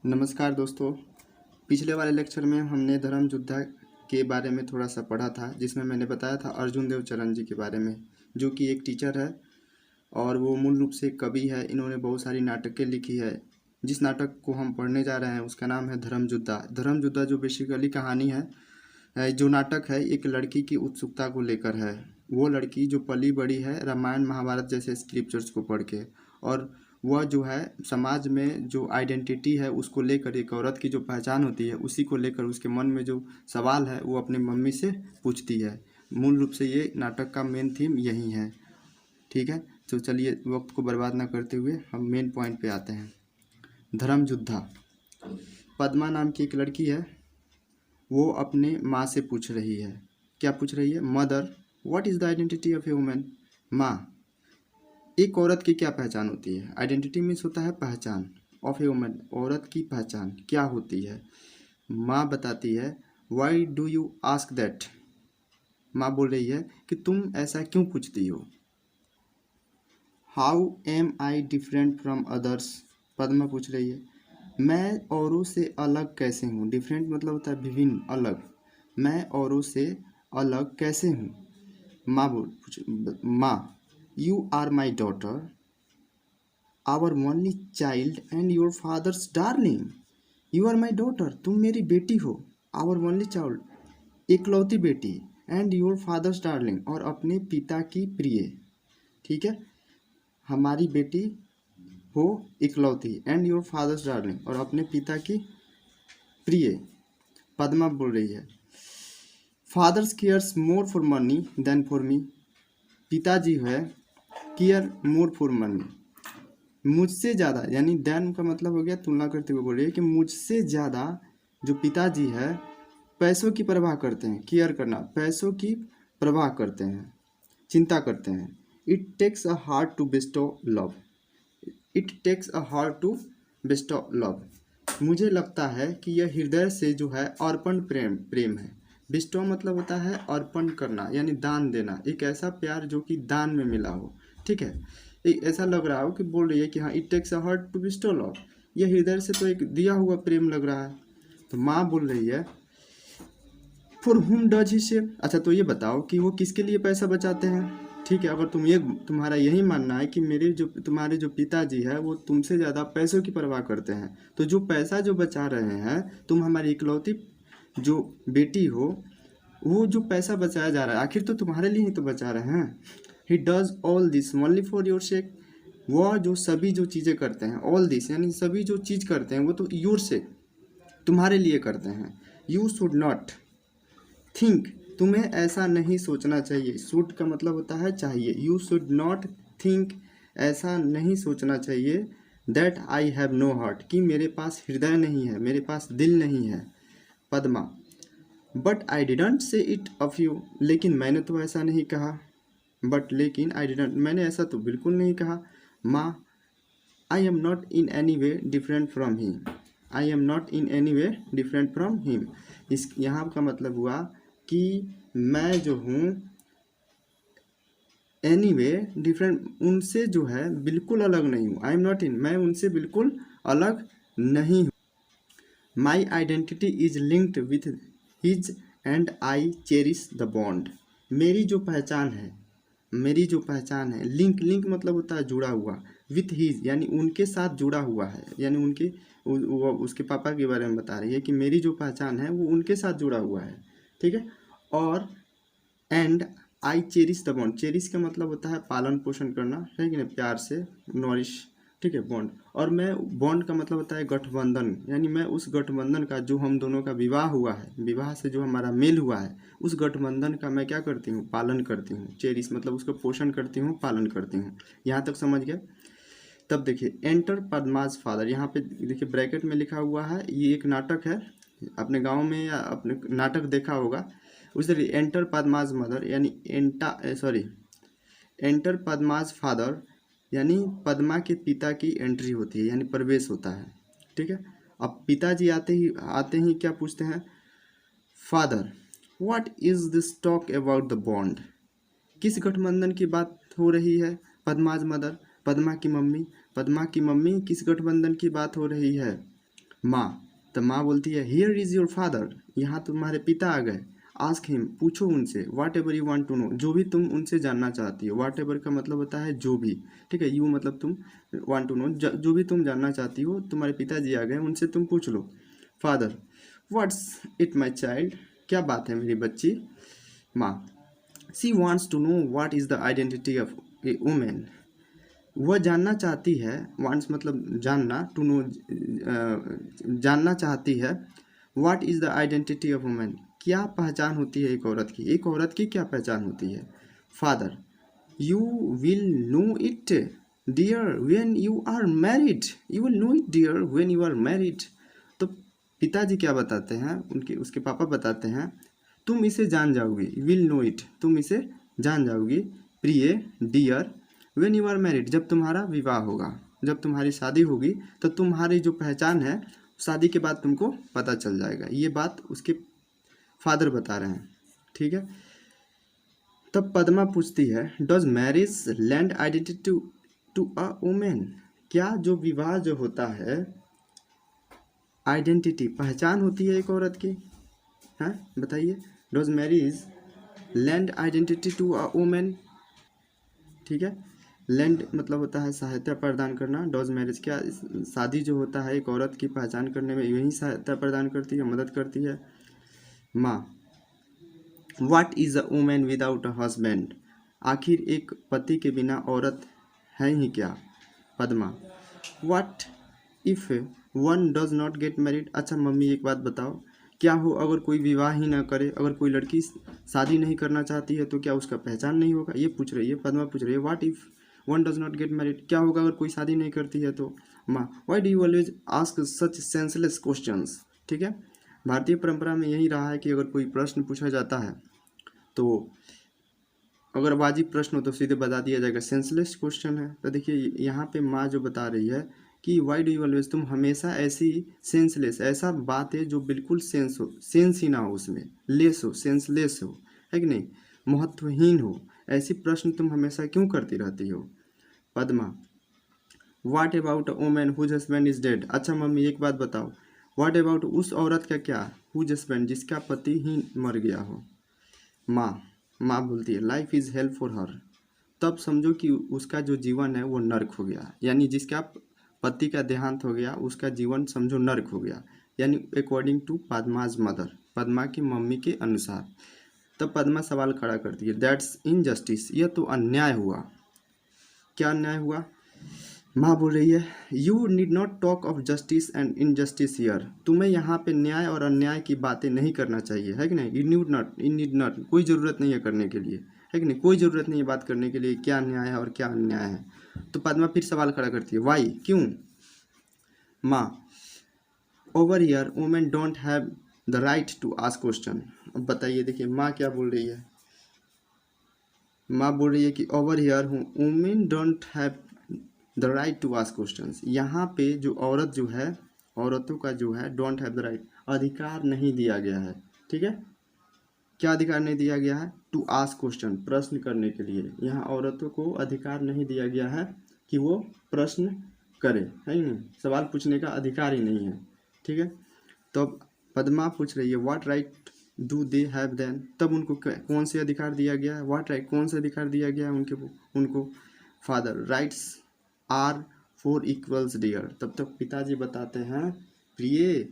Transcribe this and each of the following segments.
नमस्कार दोस्तों। पिछले वाले लेक्चर में हमने धर्म योद्धा के बारे में थोड़ा सा पढ़ा था, जिसमें मैंने बताया था अर्जुन देव चरण जी के बारे में, जो कि एक टीचर है और वो मूल रूप से कवि है। इन्होंने बहुत सारी नाटकें लिखी है। जिस नाटक को हम पढ़ने जा रहे हैं उसका नाम है धर्म योद्धा। धर्म योद्धा जो बेसिकली कहानी है, जो नाटक है, एक लड़की की उत्सुकता को लेकर है। वो लड़की जो पली बड़ी है रामायण महाभारत जैसे स्क्रिप्चर्स को पढ़ के, और वह जो है समाज में जो आइडेंटिटी है उसको लेकर, एक औरत की जो पहचान होती है उसी को लेकर उसके मन में जो सवाल है वो अपनी मम्मी से पूछती है। मूल रूप से ये नाटक का मेन थीम यही है। ठीक है, तो चलिए वक्त को बर्बाद ना करते हुए हम मेन पॉइंट पे आते हैं। धर्म योद्धा। पद्मा नाम की एक लड़की है। वो अपने माँ से पूछ रही है। क्या पूछ रही है? Mother, what is the identity of a women. माँ, एक औरत की क्या पहचान होती है? आइडेंटिटी मीन्स होता है पहचान। ऑफ ए वुमेन, औरत की पहचान क्या होती है? माँ बताती है, why do you ask that. माँ बोल रही है कि तुम ऐसा क्यों पूछती हो। How am I different from others. Padma पूछ रही है, मैं औरों से अलग कैसे हूँ। डिफरेंट मतलब होता है विभिन्न, अलग। मैं औरों से अलग कैसे हूँ। माँ, you are my daughter, our only child and your father's darling. You are my daughter, तुम मेरी बेटी हो। आवर ओनली चाइल्ड, इकलौती बेटी। एंड योर फादर्स डार्लिंग, और अपने पिता की प्रिय। ठीक है, हमारी बेटी हो इकलौती, एंड योर फादर्स डार्लिंग, और अपने पिता की प्रिय। पद्मा बोल रही है, father's cares more for money than for me. पिताजी है केयर मोर फॉर मनी, मुझसे ज़्यादा, यानी देन का मतलब हो गया तुलना करते हुए बोल रही है कि मुझसे ज़्यादा जो पिताजी है पैसों की परवाह करते हैं। केयर करना, पैसों की परवाह करते हैं, चिंता करते हैं। It takes a heart to bestow love. It takes a heart to bestow love. मुझे लगता है कि यह हृदय से जो है अर्पण प्रेम है। बिस्टो मतलब होता है अर्पण करना, यानी दान देना, एक ऐसा प्यार जो कि दान में मिला हो। ठीक है, एक ऐसा लग रहा हो कि बोल रही है कि हाँ, it takes a heart to bestow love, यह हृदय से तो एक दिया हुआ प्रेम लग रहा है। तो माँ बोल रही है, फॉर हुम डज ही सेव। अच्छा, तो ये बताओ कि वो किसके लिए पैसा बचाते हैं। ठीक है, अगर तुम्हारा यही मानना है कि तुम्हारे जो पिताजी है वो तुमसे ज़्यादा पैसों की परवाह करते हैं, तो जो पैसा जो बचा रहे हैं, तुम हमारी इकलौती जो बेटी हो, वो जो पैसा बचाया जा रहा है आखिर तो तुम्हारे लिए ही तो बचा रहे हैं। He does all this only for your sake. वह जो सभी जो चीज़ें करते हैं, ऑल दिस यानी सभी जो चीज़ करते हैं वो तो योर से, तुम्हारे लिए करते हैं। यू शुड नॉट थिंक, तुम्हें ऐसा नहीं सोचना चाहिए। शुड का मतलब होता है चाहिए। यू शुड नॉट थिंक, ऐसा नहीं सोचना चाहिए। That I have no heart, कि मेरे पास हृदय नहीं है, मेरे पास दिल नहीं है। Padma, but I didn't say it of you, लेकिन मैंने तो ऐसा नहीं कहा। बट लेकिन, आई डिडंट, मैंने ऐसा तो बिल्कुल नहीं कहा। माँ, I am not in any way different from him. I am not in any way different from him. इस यहाँ का मतलब हुआ कि मैं जो हूँ एनी वे डिफरेंट, उनसे जो है बिल्कुल अलग नहीं हूँ। आई एम नॉट इन, मैं उनसे बिल्कुल अलग नहीं हूँ। My identity is linked with his and I cherish the bond. मेरी जो पहचान है, मेरी जो पहचान है, लिंक, लिंक मतलब होता है जुड़ा हुआ, विथ हिज यानी उनके साथ जुड़ा हुआ है, यानी उनके वो उसके पापा के बारे में बता रही है कि मेरी जो पहचान है वो उनके साथ जुड़ा हुआ है। ठीक है, और and I cherish the bond, cherish का मतलब होता है पालन पोषण करना, है कि नहीं, प्यार से, नॉरिश। ठीक है, बॉन्ड, और मैं, बॉन्ड का मतलब होता है गठबंधन, यानी मैं उस गठबंधन का, जो हम दोनों का विवाह हुआ है, विवाह से जो हमारा मेल हुआ है, उस गठबंधन का मैं क्या करती हूँ, पालन करती हूँ। चेरिश मतलब उसको पोषण करती हूँ, पालन करती हूँ। यहाँ तक समझ गए। तब देखिए, एंटर पद्माज फादर, यहाँ पे देखिए ब्रैकेट में लिखा हुआ है, ये एक नाटक है। अपने गांव में या अपने नाटक देखा होगा, उस तरह एंटर पद्माज मदर, यानी एंटर पद्माज फादर, यानी पद्मा के पिता की एंट्री होती है, यानी प्रवेश होता है। ठीक है, अब पिताजी आते ही क्या पूछते हैं, father, what is this talk about the bond. किस गठबंधन की बात हो रही है। पद्माज मदर, पद्मा की मम्मी, पद्मा की मम्मी, किस गठबंधन की बात हो रही है। माँ, तो माँ बोलती है हियर इज़ योर फादर, यहाँ तुम्हारे पिता आ गए। आस्क हिम, पूछो उनसे, whatever you want to know, जो भी तुम उनसे जानना चाहती हो। वाट एवर का मतलब होता है जो भी, ठीक है। यू मतलब तुम, वांट टू नो जो भी तुम जानना चाहती हो, तुम्हारे पिताजी आ गए, उनसे तुम पूछ लो। Father, what's it my child, क्या बात है मेरी बच्ची। माँ, she wants to know what is the identity of a women, वह जानना चाहती है, वांट्स मतलब जानना, टू नो जानना चाहती है, what is the identity of women, क्या पहचान होती है एक औरत की, एक औरत की क्या पहचान होती है। Father, you will know it dear when you are married, you will know it dear when you are married. तो पिताजी क्या बताते हैं, उनके उसके पापा बताते हैं, तुम इसे जान जाओगी, विल नो इट, तुम इसे जान जाओगी प्रिय, dear, when you are married, जब तुम्हारा विवाह होगा, जब तुम्हारी शादी होगी, तो तुम्हारी जो पहचान है शादी के बाद तुमको पता चल जाएगा। ये बात उसके फादर बता रहे हैं, ठीक है। तब पद्मा पूछती है, does marriage lend identity to a woman, क्या जो विवाह जो होता है, आइडेंटिटी पहचान होती है एक औरत की, हैं बताइए। Does marriage lend identity to a woman, ठीक है। लैंड मतलब होता है सहायता प्रदान करना। डॉज मैरिज, क्या शादी जो होता है एक औरत की पहचान करने में यही सहायता प्रदान करती है, मदद करती है। माँ, what is a women without a husband, आखिर एक पति के बिना औरत है ही क्या। Padma, what if one does not get married, अच्छा मम्मी एक बात बताओ, क्या हो अगर कोई विवाह ही ना करे, अगर कोई लड़की शादी नहीं करना चाहती है तो क्या उसका पहचान नहीं होगा। ये पूछ रही है पद्मा, पूछ रही है what if one does not get married, क्या होगा अगर कोई शादी नहीं करती है तो। माँ, why do you always ask such senseless questions, ठीक है। भारतीय परंपरा में यही रहा है कि अगर कोई प्रश्न पूछा जाता है तो अगर वाजिब प्रश्न हो तो सीधे बता दिया जाएगा सेंसलेस क्वेश्चन है। तो देखिए यहाँ पे माँ जो बता रही है कि वाई डू यू ऑलवेज, तुम हमेशा ऐसी सेंसलेस, ऐसा बात है जो बिल्कुल सेंस हो, सेंस ही ना हो, उसमें लेस हो, सेंसलेस हो, है कि नहीं, महत्वहीन हो, ऐसी प्रश्न तुम हमेशा क्यों करती रहती हो। Padma, what about a woman whose husband is dead, अच्छा मम्मी एक बात बताओ, व्हाट अबाउट उस औरत का क्या, हुज हस्बैंड जिसका पति ही मर गया हो। माँ, माँ बोलती है life is help for her, तब समझो कि उसका जो जीवन है वो नर्क हो गया, यानी जिसका पति का देहांत हो गया उसका जीवन समझो नर्क हो गया, यानी अकॉर्डिंग टू पद्माज मदर, पद्मा की मम्मी के अनुसार। तब पद्मा सवाल खड़ा करती है, दैट्स इनजस्टिस, यह तो अन्याय हुआ। क्या अन्याय हुआ। माँ बोल रही है, you need not talk of justice and injustice here, तुम्हें यहाँ पे न्याय और अन्याय की बातें नहीं करना चाहिए, है कि नहीं। यू नीड नॉट, कोई ज़रूरत नहीं है करने के लिए, है कि नहीं, कोई ज़रूरत नहीं है बात करने के लिए, क्या न्याय है और क्या अन्याय है। तो पद्मा फिर सवाल खड़ा करती है, वाई, क्यों। माँ, over here women don't have the right to ask question, अब बताइए देखिए माँ क्या बोल रही है। माँ बोल रही है कि over here women don't have the right to ask questions, यहाँ पे जो औरत जो है, औरतों का जो है डोंट हैव द राइट, अधिकार नहीं दिया गया है, ठीक है। क्या अधिकार नहीं दिया गया है, टू आस्क क्वेश्चन, प्रश्न करने के लिए, यहाँ औरतों को अधिकार नहीं दिया गया है कि वो प्रश्न करे, है ही नहीं, सवाल पूछने का अधिकार ही नहीं है, ठीक है। तो अब पद्मा पूछ रही है what right do they have then, तब उनको कौन से अधिकार दिया गया है, व्हाट राइट कौन सा अधिकार दिया गया है उनको। Father, rights are for equals dear, तब तक पिताजी बताते हैं प्रिय,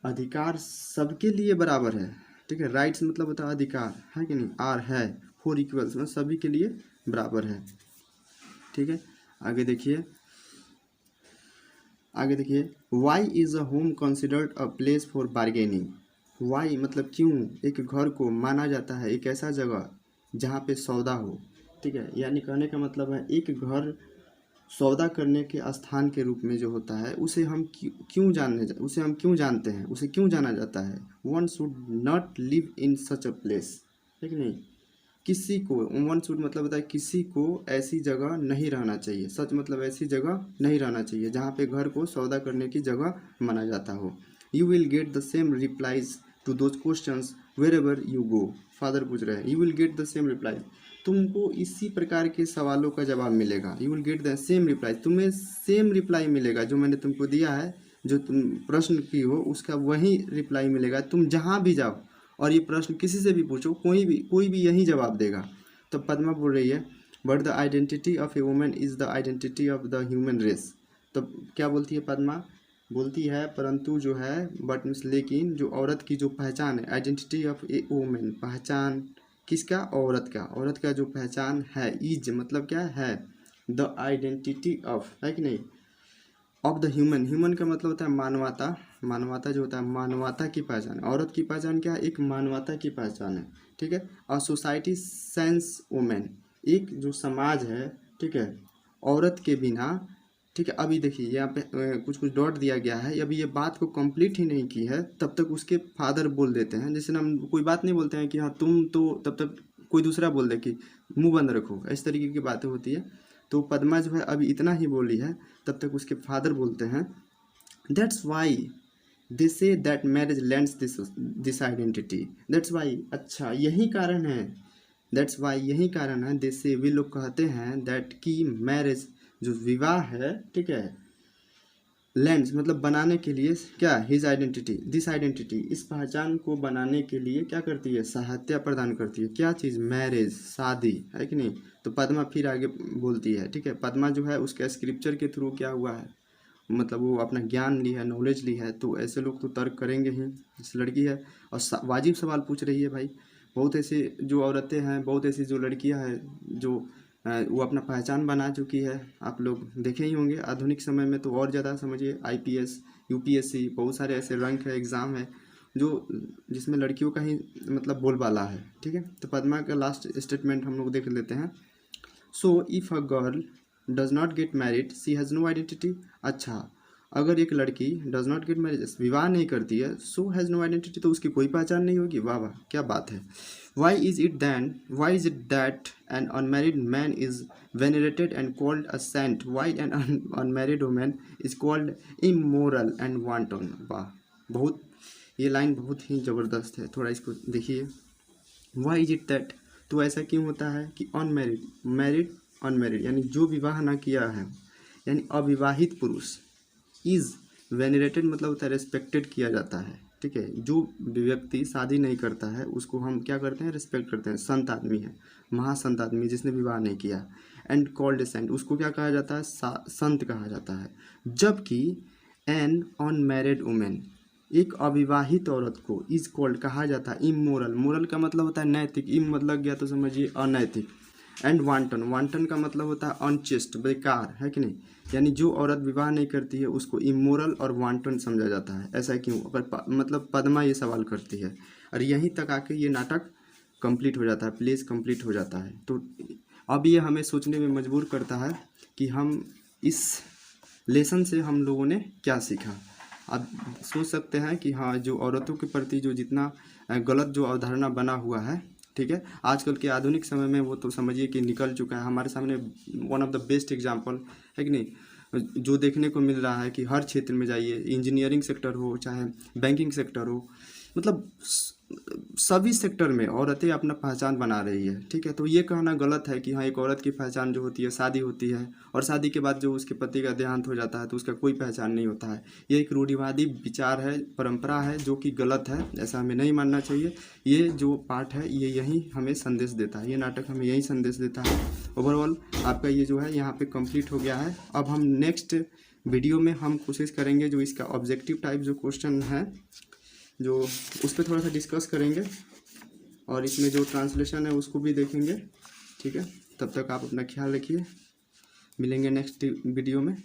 अधिकार सबके लिए बराबर है, ठीक है। राइट्स मतलब होता है अधिकार, है कि नहीं, आर है, फोर इक्वल्स मतलब सभी के लिए बराबर है, ठीक है। आगे देखिए, आगे देखिए, why is a home considered a place for bargaining, why मतलब क्यों एक घर को माना जाता है एक ऐसा जगह जहाँ पे सौदा हो, ठीक है। यानी कहने का मतलब है एक घर सौदा करने के स्थान के रूप में जो होता है उसे हम उसे हम क्यों जानते हैं, उसे क्यों जाना जाता है। One should not live in such a place, है कि नहीं, किसी को, वन शुड मतलब होता है किसी को ऐसी जगह नहीं रहना चाहिए, सच मतलब ऐसी जगह नहीं रहना चाहिए जहाँ पे घर को सौदा करने की जगह माना जाता हो। You will get the same replies to those questions wherever you go, father पूछ रहे हैं, you will get the same reply, तुमको इसी प्रकार के सवालों का जवाब मिलेगा, you will get the same reply, तुम्हें सेम रिप्लाई मिलेगा जो मैंने तुमको दिया है, जो तुम प्रश्न की हो उसका वही रिप्लाई मिलेगा, तुम जहाँ भी जाओ और ये प्रश्न किसी से भी पूछो, कोई भी यही जवाब देगा। तो पद्मा बोल रही है but the identity of a woman is the identity of the human race. तो क्या बोलती है पद्मा? बोलती है परंतु जो है बट मीन्स लेकिन जो औरत की जो पहचान है, आइडेंटिटी ऑफ ए वुमेन, पहचान किसका? औरत का। औरत का जो पहचान है, इज मतलब क्या है? द आइडेंटिटी ऑफ, है कि नहीं? ऑफ द ह्यूमन, ह्यूमन का मतलब होता है मानवता। मानवता जो होता है मानवता की पहचान। औरत की पहचान क्या है? एक मानवता की पहचान है, ठीक है। और सोसाइटी सेंस वुमेन, एक जो समाज है, ठीक है, औरत के बिना, ठीक है। अभी देखिए यहाँ पे कुछ कुछ डॉट दिया गया है, अभी ये बात को कंप्लीट ही नहीं की है तब तक उसके फादर बोल देते हैं। जैसे हम कोई बात नहीं बोलते हैं कि हाँ तुम, तो तब तक कोई दूसरा बोल दे कि मुंह बंद रखो, इस तरीके की बातें होती है। तो पद्मा जो है अभी इतना ही बोली है, तब तक उसके फादर बोलते हैं that's why they say that marriage lands this identity. That's why, अच्छा यही कारण है, दैट्स वाई यही कारण है, दे से वे लोग कहते हैं दैट की मैरिज जो विवाह है, ठीक है, लैंड्स मतलब बनाने के लिए क्या? हिज आइडेंटिटी, दिस आइडेंटिटी, इस पहचान को बनाने के लिए क्या करती है? सहायता प्रदान करती है। क्या चीज़? मैरिज, शादी, है कि नहीं? तो पद्मा फिर आगे बोलती है, ठीक है। पद्मा जो है उसके स्क्रिप्चर के थ्रू क्या हुआ है, मतलब वो अपना ज्ञान ली है, नॉलेज ली है, तो ऐसे लोग तो तर्क करेंगे ही। इस लड़की है और वाजिब सवाल पूछ रही है भाई। बहुत ऐसी जो औरतें हैं, बहुत ऐसी जो लड़कियां हैं जो वो अपना पहचान बना चुकी है। आप लोग देखे ही होंगे आधुनिक समय में तो और ज़्यादा समझिए, आईपीएस, यूपीएससी, बहुत सारे ऐसे रैंक है, एग्ज़ाम है जो जिसमें लड़कियों का ही मतलब बोलबाला है, ठीक है। तो पद्मा का लास्ट स्टेटमेंट हम लोग देख लेते हैं। So if a girl does not get married she has no identity. अच्छा, अगर एक लड़की डज नॉट गेट मैरिड, विवाह नहीं करती है, सो हैज़ नो आइडेंटिटी, तो उसकी कोई पहचान नहीं होगी। वाह वाह, क्या बात है। Why is it that an unmarried man is venerated and called a saint while an unmarried woman is called immoral and wanton. वाह, बहुत, ये लाइन बहुत ही ज़बरदस्त है, थोड़ा इसको देखिए। वाई इज इट दैट, तो ऐसा क्यों होता है कि अनमैरिड, मैरिड, अनमैरिड यानी जो विवाह ना किया है, यानी अविवाहित पुरुष, इज़ वेनरेटेड मतलब होता है रिस्पेक्टेड किया जाता है, ठीक है। जो व्यक्ति शादी नहीं करता है उसको हम क्या करते हैं? रिस्पेक्ट करते हैं। संत आदमी है, महासंत आदमी जिसने विवाह नहीं किया। एंड कॉल्ड ए सेंट, उसको क्या कहा जाता है? संत कहा जाता है। जबकि एन अनमैरिड वुमेन, एक अविवाहित औरत को इज कॉल्ड कहा जाता है इमोरल। मोरल का मतलब होता है नैतिक, इम मतलब गया तो समझिए अनैतिक। एंड वांटन, वांटन का मतलब होता है अनचेस्ट, बेकार, है कि नहीं? यानी जो औरत विवाह नहीं करती है उसको इमोरल और वांटन समझा जाता है। ऐसा क्यों? अगर मतलब पद्मा ये सवाल करती है और यहीं तक आके ये नाटक कंप्लीट हो जाता है, प्लेस कंप्लीट हो जाता है। तो अब ये हमें सोचने में मजबूर करता है कि हम इस लेसन से हम लोगों ने क्या सीखा। आप सोच सकते हैं कि हाँ, जो औरतों के प्रति जो जितना गलत जो अवधारणा बना हुआ है, ठीक है, आजकल के आधुनिक समय में वो तो समझिए कि निकल चुका है हमारे सामने। One of the best example है कि नहीं, जो देखने को मिल रहा है कि हर क्षेत्र में जाइए, इंजीनियरिंग सेक्टर हो चाहे बैंकिंग सेक्टर हो, मतलब सभी सेक्टर में औरतें अपना पहचान बना रही है, ठीक है। तो ये कहना गलत है कि हाँ एक औरत की पहचान जो होती है शादी होती है और शादी के बाद जो उसके पति का देहांत हो जाता है तो उसका कोई पहचान नहीं होता है। ये एक रूढ़िवादी विचार है, परंपरा है, जो कि गलत है, ऐसा हमें नहीं मानना चाहिए। ये जो पाठ है ये यही हमें संदेश देता है, ये नाटक हमें यही संदेश देता है। ओवरऑल आपका ये जो है यहाँ पे कंप्लीट हो गया है। अब हम नेक्स्ट वीडियो में हम कोशिश करेंगे जो इसका ऑब्जेक्टिव टाइप जो क्वेश्चन है जो उस पर थोड़ा सा डिस्कस करेंगे और इसमें जो ट्रांसलेशन है उसको भी देखेंगे, ठीक है। तब तक आप अपना ख्याल रखिए, मिलेंगे नेक्स्ट वीडियो में।